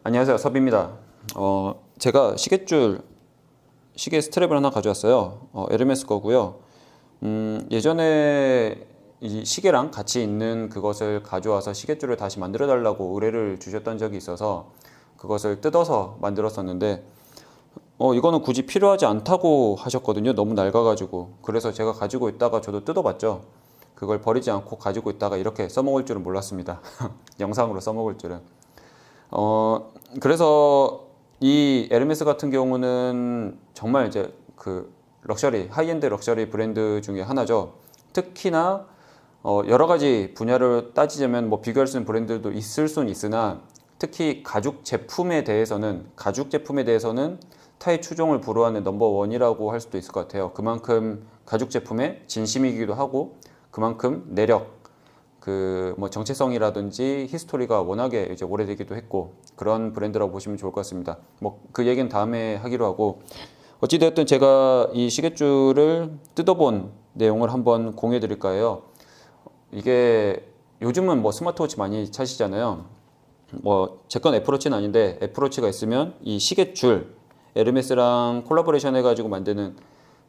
안녕하세요, 섭입니다. 제가 시계 스트랩을 하나 가져왔어요. 에르메스 거고요. 예전에 이 시계랑 같이 있는 그것을 가져와서 시계줄을 다시 만들어 달라고 의뢰를 주셨던 적이 있어서 그것을 뜯어서 만들었었는데, 이거는 굳이 필요하지 않다고 하셨거든요. 너무 낡아가지고. 그래서 제가 가지고 있다가 저도 뜯어봤죠. 그걸 버리지 않고 가지고 있다가 이렇게 써먹을 줄은 몰랐습니다. 영상으로 써먹을 줄은. 그래서 이 에르메스 같은 경우는 정말 이제 그 하이엔드 럭셔리 브랜드 중에 하나죠. 특히나 여러 가지 분야를 따지자면 뭐 비교할 수 있는 브랜드도 있을 수는 있으나 특히 가죽 제품에 대해서는 타의 추종을 불허하는 넘버원이라고 할 수도 있을 것 같아요. 그만큼 가죽 제품의 진심이기도 하고 그만큼 내력, 뭐 정체성이라든지 히스토리가 워낙에 이제 오래되기도 했고 그런 브랜드라고 보시면 좋을 것 같습니다. 뭐 그 얘기는 다음에 하기로 하고, 어찌되었든 제가 이 시계줄을 뜯어본 내용을 한번 공유해 드릴까 해요. 이게 요즘은 뭐 스마트워치 많이 차시잖아요. 뭐 제 건 애플워치는 아닌데 애플워치가 있으면 이 시계줄, 에르메스랑 콜라보레이션 해가지고 만드는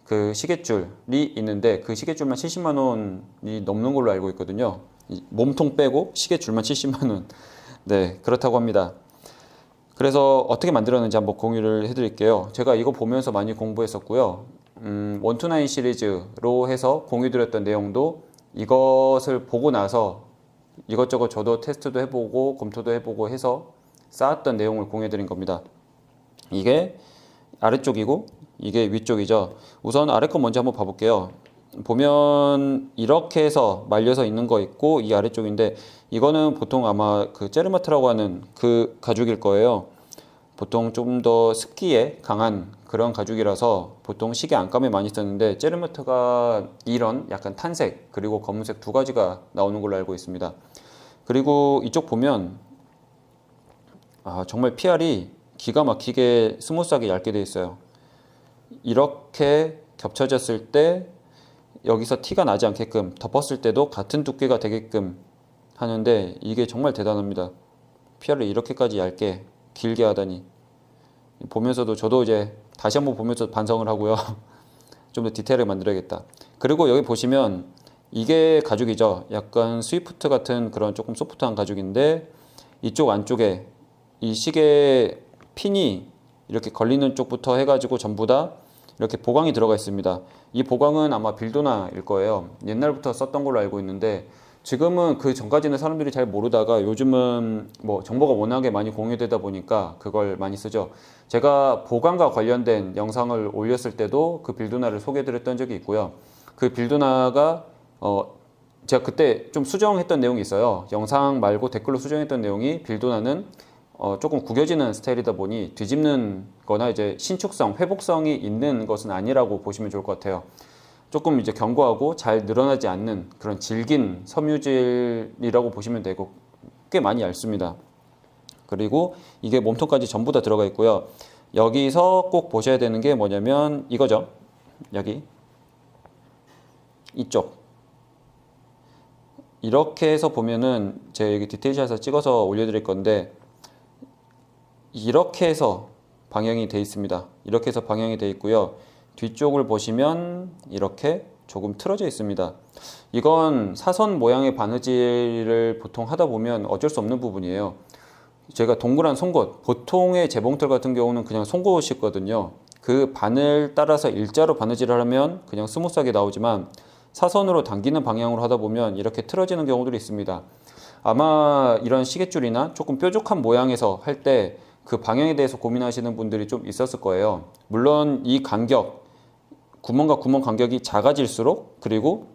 그 시계줄이 있는데 그 시계줄만 70만 원이 넘는 걸로 알고 있거든요. 몸통 빼고 시계줄만 70만 원. 네, 그렇다고 합니다. 그래서 어떻게 만들었는지 한번 공유를 해드릴게요. 제가 이거 보면서 많이 공부했었고요. 129 시리즈로 해서 공유드렸던 내용도 이것을 보고 나서 이것저것 저도 테스트도 해보고 검토도 해보고 해서 쌓았던 내용을 공유해드린 겁니다. 이게 아래쪽이고 이게 위쪽이죠. 우선 아래 거 먼저 한번 봐볼게요. 보면 이렇게 해서 말려서 있는 거 있고 이 아래쪽인데 이거는 보통 아마 그 제르마트라고 하는 그 가죽일 거예요. 보통 좀 더 습기에 강한 그런 가죽이라서 보통 시계 안감에 많이 썼는데 제르마트가 이런 약간 탄색 그리고 검은색 두 가지가 나오는 걸로 알고 있습니다. 그리고 이쪽 보면 정말 PR이 기가 막히게 스무스하게 얇게 되어 있어요. 이렇게 겹쳐졌을 때 여기서 티가 나지 않게끔 덮었을 때도 같은 두께가 되게끔 하는데 이게 정말 대단합니다. PR을 이렇게까지 얇게 길게 하다니. 보면서도 저도 이제 다시 한번 보면서 반성을 하고요. 좀 더 디테일하게 만들어야겠다. 그리고 여기 보시면 이게 가죽이죠. 약간 스위프트 같은 그런 조금 소프트한 가죽인데 이쪽 안쪽에 이 시계 핀이 이렇게 걸리는 쪽부터 해가지고 전부 다 이렇게 보강이 들어가 있습니다. 이 보강은 아마 빌도나일 거예요. 옛날부터 썼던 걸로 알고 있는데 지금은 그 전까지는 사람들이 잘 모르다가 요즘은 뭐 정보가 워낙에 많이 공유되다 보니까 그걸 많이 쓰죠. 제가 보강과 관련된 영상을 올렸을 때도 그 빌도나를 소개해 드렸던 적이 있고요. 그 빌도나가 제가 그때 좀 수정했던 내용이 있어요. 영상 말고 댓글로 수정했던 내용이 빌도나는 조금 구겨지는 스타일이다 보니 뒤집는 거나 이제 신축성, 회복성이 있는 것은 아니라고 보시면 좋을 것 같아요. 조금 이제 견고하고 잘 늘어나지 않는 그런 질긴 섬유질이라고 보시면 되고 꽤 많이 얇습니다. 그리고 이게 몸통까지 전부 다 들어가 있고요. 여기서 꼭 보셔야 되는 게 뭐냐면 이거죠. 여기 이쪽 이렇게 해서 보면은 제가 여기 디테일샷에서 찍어서 올려드릴 건데 이렇게 해서 방향이 돼 있습니다. 이렇게 해서 방향이 돼 있고요. 뒤쪽을 보시면 이렇게 조금 틀어져 있습니다. 이건 사선 모양의 바느질을 보통 하다 보면 어쩔 수 없는 부분이에요. 제가 동그란 송곳, 보통의 재봉틀 같은 경우는 그냥 송곳이거든요. 그 바늘 따라서 일자로 바느질을 하면 그냥 스무스하게 나오지만 사선으로 당기는 방향으로 하다 보면 이렇게 틀어지는 경우들이 있습니다. 아마 이런 시계줄이나 조금 뾰족한 모양에서 할 때 그 방향에 대해서 고민하시는 분들이 좀 있었을 거예요. 물론 이 간격, 구멍과 구멍 간격이 작아질수록 그리고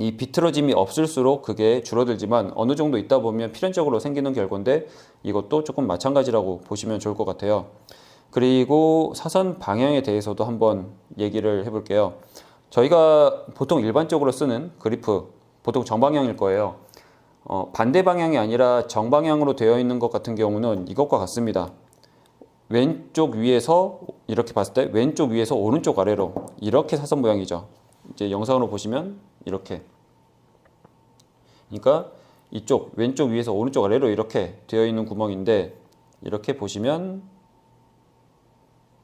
이 비틀어짐이 없을수록 그게 줄어들지만 어느 정도 있다 보면 필연적으로 생기는 결과인데 이것도 조금 마찬가지라고 보시면 좋을 것 같아요. 그리고 사선 방향에 대해서도 한번 얘기를 해볼게요. 저희가 보통 일반적으로 쓰는 그리프 보통 정방향일 거예요. 반대 방향이 아니라 정방향으로 되어 있는 것 같은 경우는 이것과 같습니다. 왼쪽 위에서 이렇게 봤을 때 왼쪽 위에서 오른쪽 아래로 이렇게 사선 모양이죠. 이제 영상으로 보시면 이렇게, 그러니까 이쪽 왼쪽 위에서 오른쪽 아래로 이렇게 되어 있는 구멍인데 이렇게 보시면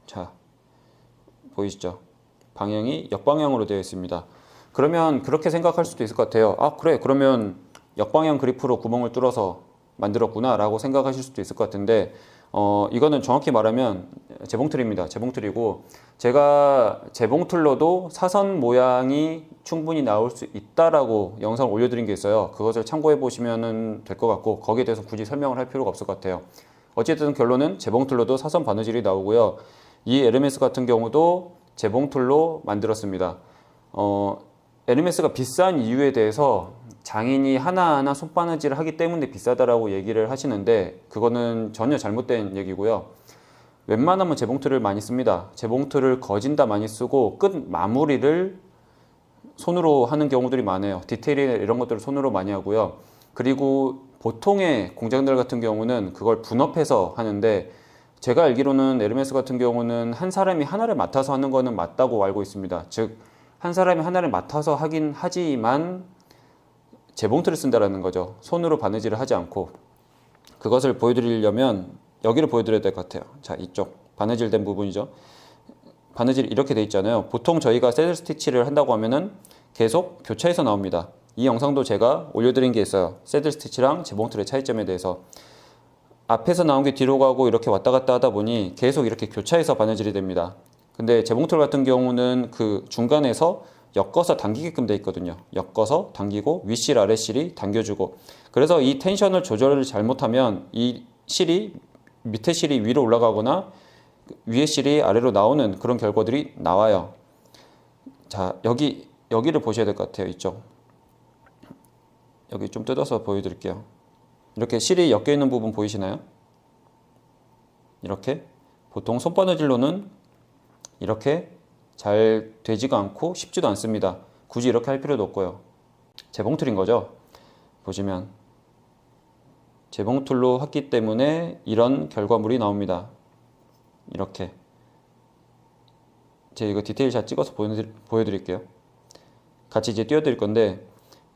자 보이시죠? 방향이 역방향으로 되어 있습니다. 그러면 그렇게 생각할 수도 있을 것 같아요. 아 그래, 그러면 역방향 그리프로 구멍을 뚫어서 만들었구나 라고 생각하실 수도 있을 것 같은데 이거는 정확히 말하면 재봉틀입니다. 재봉틀이고, 제가 재봉틀로도 사선 모양이 충분히 나올 수 있다라고 영상을 올려드린 게 있어요. 그것을 참고해 보시면 될 것 같고, 거기에 대해서 굳이 설명을 할 필요가 없을 것 같아요. 어쨌든 결론은 재봉틀로도 사선 바느질이 나오고요. 이 에르메스 같은 경우도 재봉틀로 만들었습니다. 에르메스가 비싼 이유에 대해서 장인이 하나하나 손바느질을 하기 때문에 비싸다라고 얘기를 하시는데, 그거는 전혀 잘못된 얘기고요. 웬만하면 재봉틀을 많이 씁니다. 재봉틀을 거진다 많이 쓰고 끝 마무리를 손으로 하는 경우들이 많아요. 디테일이나 이런 것들을 손으로 많이 하고요. 그리고 보통의 공장들 같은 경우는 그걸 분업해서 하는데, 제가 알기로는 에르메스 같은 경우는 한 사람이 하나를 맡아서 하는 거는 맞다고 알고 있습니다. 즉 한 사람이 하나를 맡아서 하긴 하지만 재봉틀을 쓴다라는 거죠. 손으로 바느질을 하지 않고. 그것을 보여드리려면 여기를 보여드려야 될 것 같아요. 자, 이쪽 바느질 된 부분이죠. 바느질이 이렇게 돼 있잖아요. 보통 저희가 새들 스티치를 한다고 하면은 계속 교차해서 나옵니다. 이 영상도 제가 올려드린 게 있어요. 새들 스티치랑 재봉틀의 차이점에 대해서. 앞에서 나온 게 뒤로 가고 이렇게 왔다 갔다 하다 보니 계속 이렇게 교차해서 바느질이 됩니다. 근데 재봉틀 같은 경우는 그 중간에서 엮어서 당기게끔 돼 있거든요. 엮어서 당기고 윗실 아랫실이 당겨주고, 그래서 이 텐션을 조절을 잘못하면 이 실이 밑에 실이 위로 올라가거나 위에 실이 아래로 나오는 그런 결과들이 나와요. 자, 여기를 보셔야 될 것 같아요. 이쪽 여기 좀 뜯어서 보여드릴게요. 이렇게 실이 엮여 있는 부분 보이시나요? 이렇게 보통 손바느질로는 이렇게 잘 되지가 않고 쉽지도 않습니다. 굳이 이렇게 할 필요도 없고요. 재봉틀인 거죠. 보시면 재봉틀로 했기 때문에 이런 결과물이 나옵니다. 이렇게 제가 이거 디테일 샷 찍어서 보여드릴게요. 같이 이제 띄워드릴 건데,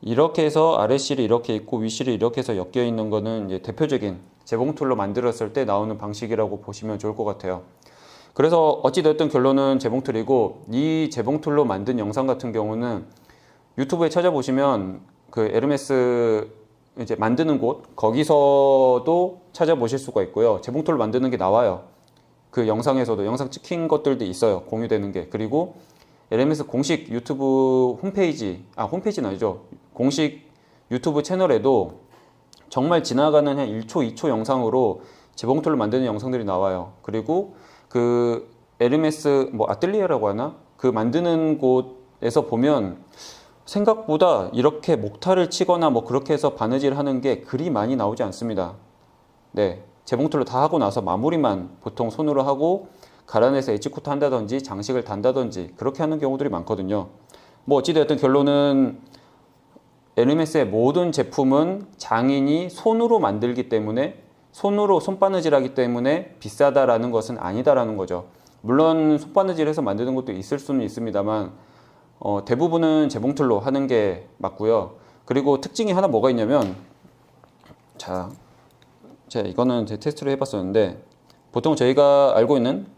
이렇게 해서 아랫실이 이렇게 있고 윗실이 이렇게 해서 엮여 있는 거는 이제 대표적인 재봉틀로 만들었을 때 나오는 방식이라고 보시면 좋을 것 같아요. 그래서 어찌됐든 결론은 재봉틀이고, 이 재봉틀로 만든 영상 같은 경우는 유튜브에 찾아보시면 그 에르메스 이제 만드는 곳 거기서도 찾아보실 수가 있고요. 재봉틀로 만드는 게 나와요. 그 영상에서도 영상 찍힌 것들도 있어요. 공유되는 게. 그리고 에르메스 공식 유튜브 홈페이지는 아니죠. 공식 유튜브 채널에도 정말 지나가는 한 1초, 2초 영상으로 재봉틀로 만드는 영상들이 나와요. 그리고 그 에르메스 아뜰리에라고 하나? 그 만드는 곳에서 보면 생각보다 이렇게 목타를 치거나 그렇게 해서 바느질 하는 게 그리 많이 나오지 않습니다. 네, 재봉틀로 다 하고 나서 마무리만 보통 손으로 하고 갈아내서 엣지코트 한다든지 장식을 단다든지 그렇게 하는 경우들이 많거든요. 어찌되었든 결론은 에르메스의 모든 제품은 장인이 손으로 만들기 때문에, 손으로 손바느질 하기 때문에 비싸다라는 것은 아니다라는 거죠. 물론 손바느질해서 만드는 것도 있을 수는 있습니다만 대부분은 재봉틀로 하는 게 맞고요. 그리고 특징이 하나 뭐가 있냐면, 자, 제가 이거는 제 테스트를 해봤었는데, 보통 저희가 알고 있는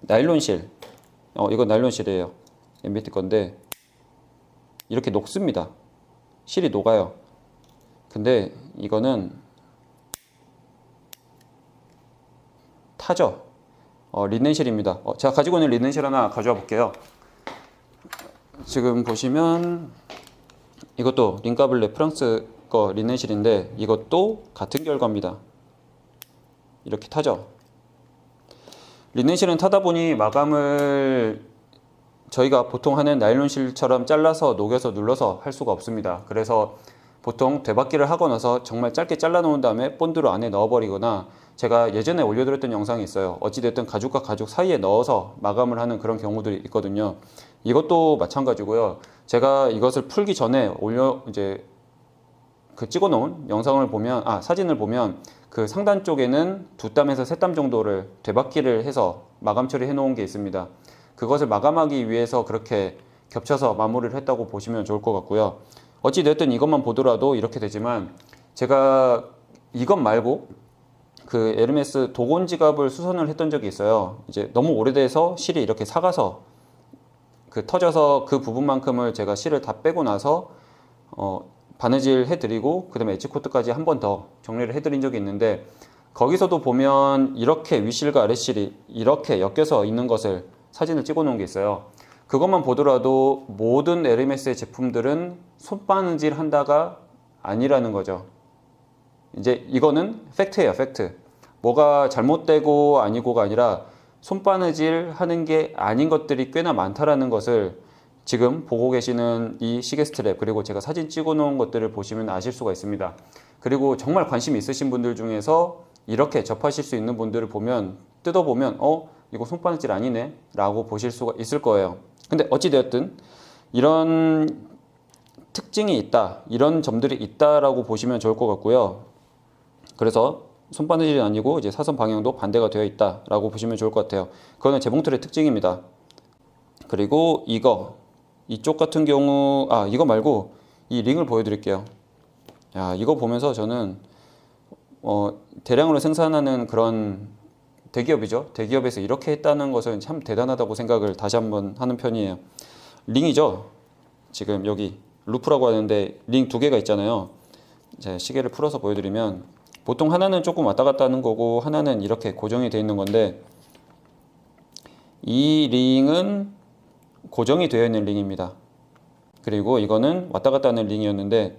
나일론실, 이건 나일론실이에요. MBT 건데 이렇게 녹습니다. 실이 녹아요. 근데 이거는 타죠. 리넨실입니다. 제가 가지고 있는 리넨실 하나 가져와 볼게요. 지금 보시면 이것도 링가블레 프랑스 거 리넨실인데, 이것도 같은 결과입니다. 이렇게 타죠. 리넨실은 타다 보니 마감을 저희가 보통 하는 나일론실처럼 잘라서 녹여서 눌러서 할 수가 없습니다. 그래서 보통 되받기를 하고 나서 정말 짧게 잘라 놓은 다음에 본드로 안에 넣어버리거나, 제가 예전에 올려드렸던 영상이 있어요. 어찌됐든 가죽과 가죽 사이에 넣어서 마감을 하는 그런 경우들이 있거든요. 이것도 마찬가지고요. 제가 이것을 풀기 전에 찍어 놓은 영상을 보면, 사진을 보면 그 상단 쪽에는 2땀에서 3땀 정도를 되받기를 해서 마감 처리해 놓은 게 있습니다. 그것을 마감하기 위해서 그렇게 겹쳐서 마무리를 했다고 보시면 좋을 것 같고요. 어찌됐든 이것만 보더라도 이렇게 되지만, 제가 이것 말고 그 에르메스 도곤 지갑을 수선을 했던 적이 있어요. 이제 너무 오래돼서 실이 이렇게 삭아서 그 터져서 그 부분만큼을 제가 실을 다 빼고 나서 바느질 해드리고 그 다음에 엣지 코트까지 한 번 더 정리를 해드린 적이 있는데, 거기서도 보면 이렇게 윗실과 아랫실이 이렇게 엮여서 있는 것을 사진을 찍어 놓은 게 있어요. 그것만 보더라도 모든 에르메스의 제품들은 손바느질 한다가 아니라는 거죠. 이제 이거는 팩트예요, 팩트. 뭐가 잘못되고 아니고가 아니라 손바느질 하는 게 아닌 것들이 꽤나 많다라는 것을 지금 보고 계시는 이 시계 스트랩, 그리고 제가 사진 찍어 놓은 것들을 보시면 아실 수가 있습니다. 그리고 정말 관심 있으신 분들 중에서 이렇게 접하실 수 있는 분들을 보면, 뜯어보면 이거 손바느질 아니네 라고 보실 수가 있을 거예요. 근데 어찌되었든 이런 특징이 있다, 이런 점들이 있다라고 보시면 좋을 것 같고요. 그래서 손바느질이 아니고 이제 사선 방향도 반대가 되어 있다라고 보시면 좋을 것 같아요. 그거는 재봉틀의 특징입니다. 그리고 이쪽 같은 경우, 이거 말고 이 링을 보여드릴게요. 이거 보면서 저는 대량으로 생산하는 그런 대기업이죠. 대기업에서 이렇게 했다는 것은 참 대단하다고 생각을 다시 한번 하는 편이에요. 링이죠. 지금 여기 루프라고 하는데 링 두 개가 있잖아요. 제 시계를 풀어서 보여드리면 보통 하나는 조금 왔다 갔다 하는 거고 하나는 이렇게 고정이 되어 있는 건데, 이 링은 고정이 되어 있는 링입니다. 그리고 이거는 왔다 갔다 하는 링이었는데,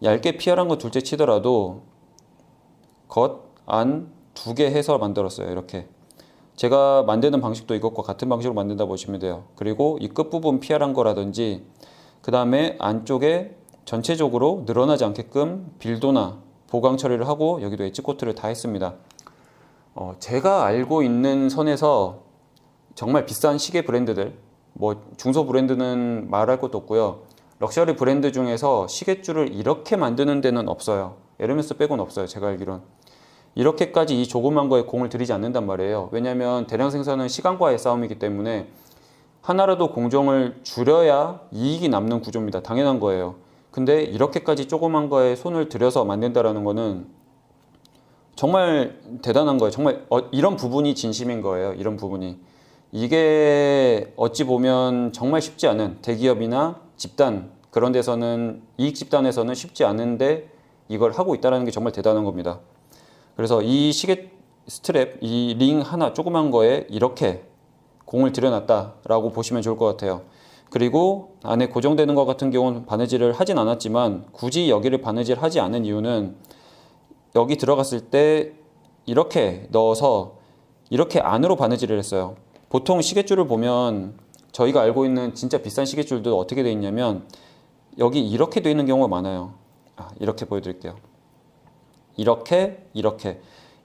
얇게 피아란 거 둘째 치더라도 겉, 안 두 개 해서 만들었어요. 이렇게 제가 만드는 방식도 이것과 같은 방식으로 만든다 보시면 돼요. 그리고 이 끝부분 피아란 거라든지, 그 다음에 안쪽에 전체적으로 늘어나지 않게끔 빌도나 보강 처리를 하고, 여기도 엣지 코트를 다 했습니다. 제가 알고 있는 선에서 정말 비싼 시계 브랜드들, 뭐 중소 브랜드는 말할 것도 없고요. 럭셔리 브랜드 중에서 시계줄을 이렇게 만드는 데는 없어요. 에르메스 빼고는 없어요, 제가 알기론. 이렇게까지 이 조그만 거에 공을 들이지 않는단 말이에요. 왜냐하면 대량 생산은 시간과의 싸움이기 때문에 하나라도 공정을 줄여야 이익이 남는 구조입니다. 당연한 거예요. 근데 이렇게까지 조그만 거에 손을 들여서 만든다라는 거는 정말 대단한 거예요. 정말 이런 부분이 진심인 거예요. 이런 부분이. 이게 어찌 보면 정말 쉽지 않은, 대기업이나 집단, 그런 데서는, 이익 집단에서는 쉽지 않은데 이걸 하고 있다는 게 정말 대단한 겁니다. 그래서 이 시계 스트랩, 이 링 하나 조그만 거에 이렇게 공을 들여놨다라고 보시면 좋을 것 같아요. 그리고 안에 고정되는 것 같은 경우는 바느질을 하진 않았지만, 굳이 여기를 바느질 하지 않은 이유는 여기 들어갔을 때 이렇게 넣어서 이렇게 안으로 바느질을 했어요. 보통 시계줄을 보면 저희가 알고 있는 진짜 비싼 시계줄도 어떻게 되어 있냐면 여기 이렇게 되어 있는 경우가 많아요. 이렇게 보여드릴게요. 이렇게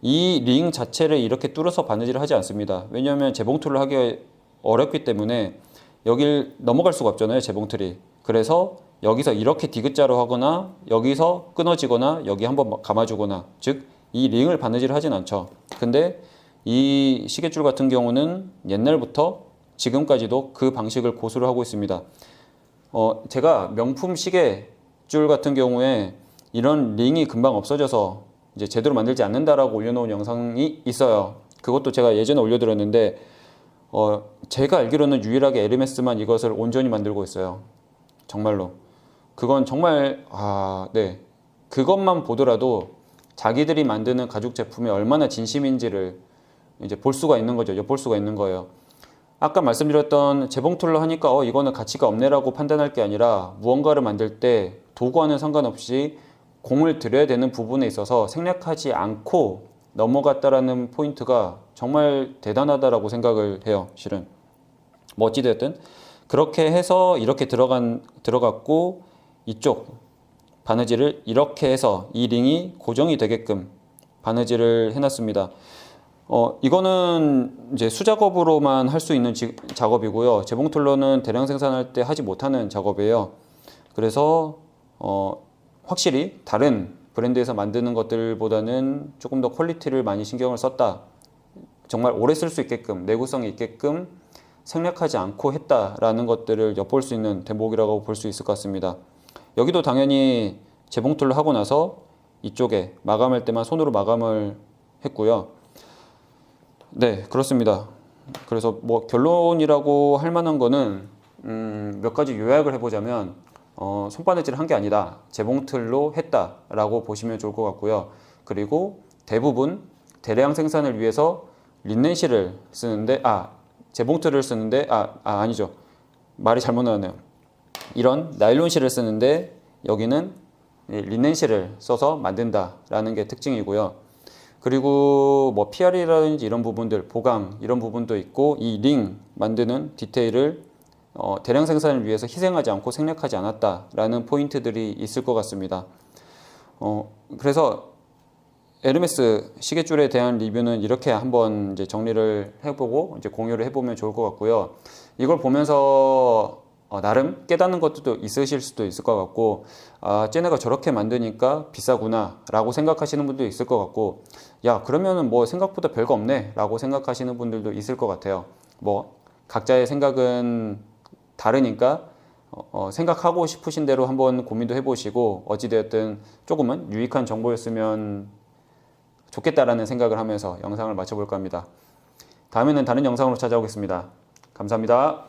이 링 자체를 이렇게 뚫어서 바느질을 하지 않습니다. 왜냐하면 재봉틀을 하기 어렵기 때문에 여길 넘어갈 수가 없잖아요, 재봉틀이. 그래서 여기서 이렇게 디귿자로 하거나 여기서 끊어지거나 여기 한번 감아주거나, 즉 이 링을 바느질을 하진 않죠. 근데 이 시계줄 같은 경우는 옛날부터 지금까지도 그 방식을 고수를 하고 있습니다. 제가 명품 시계줄 같은 경우에 이런 링이 금방 없어져서 이제 제대로 만들지 않는다라고 올려놓은 영상이 있어요. 그것도 제가 예전에 올려드렸는데, 제가 알기로는 유일하게 에르메스만 이것을 온전히 만들고 있어요. 정말로. 그건 정말, 네. 그것만 보더라도 자기들이 만드는 가죽 제품이 얼마나 진심인지를 이제 볼 수가 있는 거죠. 엿볼 수가 있는 거예요. 아까 말씀드렸던 재봉틀로 하니까 이거는 가치가 없네라고 판단할 게 아니라, 무언가를 만들 때 도구와는 상관없이 공을 들여야 되는 부분에 있어서 생략하지 않고 넘어갔다라는 포인트가 정말 대단하다라고 생각을 해요. 실은 뭐 어찌되었든 그렇게 해서 이렇게 들어갔고, 이쪽 바느질을 이렇게 해서 이 링이 고정이 되게끔 바느질을 해놨습니다. 이거는 이제 수작업으로만 할 수 있는 작업이고요. 재봉틀로는 대량 생산할 때 하지 못하는 작업이에요. 그래서 확실히 다른 브랜드에서 만드는 것들보다는 조금 더 퀄리티를 많이 신경을 썼다. 정말 오래 쓸 수 있게끔, 내구성이 있게끔 생략하지 않고 했다라는 것들을 엿볼 수 있는 대목이라고 볼 수 있을 것 같습니다. 여기도 당연히 재봉틀로 하고 나서 이쪽에 마감할 때만 손으로 마감을 했고요. 네, 그렇습니다. 그래서 뭐 결론이라고 할 만한 거는 몇 가지 요약을 해보자면 손바느질을 한 게 아니다. 재봉틀로 했다라고 보시면 좋을 것 같고요. 그리고 대부분 대량 생산을 위해서 린넨실을 쓰는데 재봉틀을 쓰는데 아니죠. 말이 잘못 나왔네요. 이런 나일론실을 쓰는데 여기는 린넨실을 써서 만든다라는 게 특징이고요. 그리고 뭐 PR이라든지 이런 부분들, 보강 이런 부분도 있고 이 링 만드는 디테일을 대량 생산을 위해서 희생하지 않고 생략하지 않았다라는 포인트들이 있을 것 같습니다. 그래서 에르메스 시계줄에 대한 리뷰는 이렇게 한번 이제 정리를 해보고 이제 공유를 해보면 좋을 것 같고요. 이걸 보면서 나름 깨닫는 것도 있으실 수도 있을 것 같고, 쟤네가 저렇게 만드니까 비싸구나 라고 생각하시는 분도 있을 것 같고, 야 그러면은 뭐 생각보다 별거 없네 라고 생각하시는 분들도 있을 것 같아요. 뭐 각자의 생각은 다르니까 생각하고 싶으신 대로 한번 고민도 해보시고, 어찌되었든 조금은 유익한 정보였으면 좋겠다라는 생각을 하면서 영상을 마쳐볼까 합니다. 다음에는 다른 영상으로 찾아오겠습니다. 감사합니다.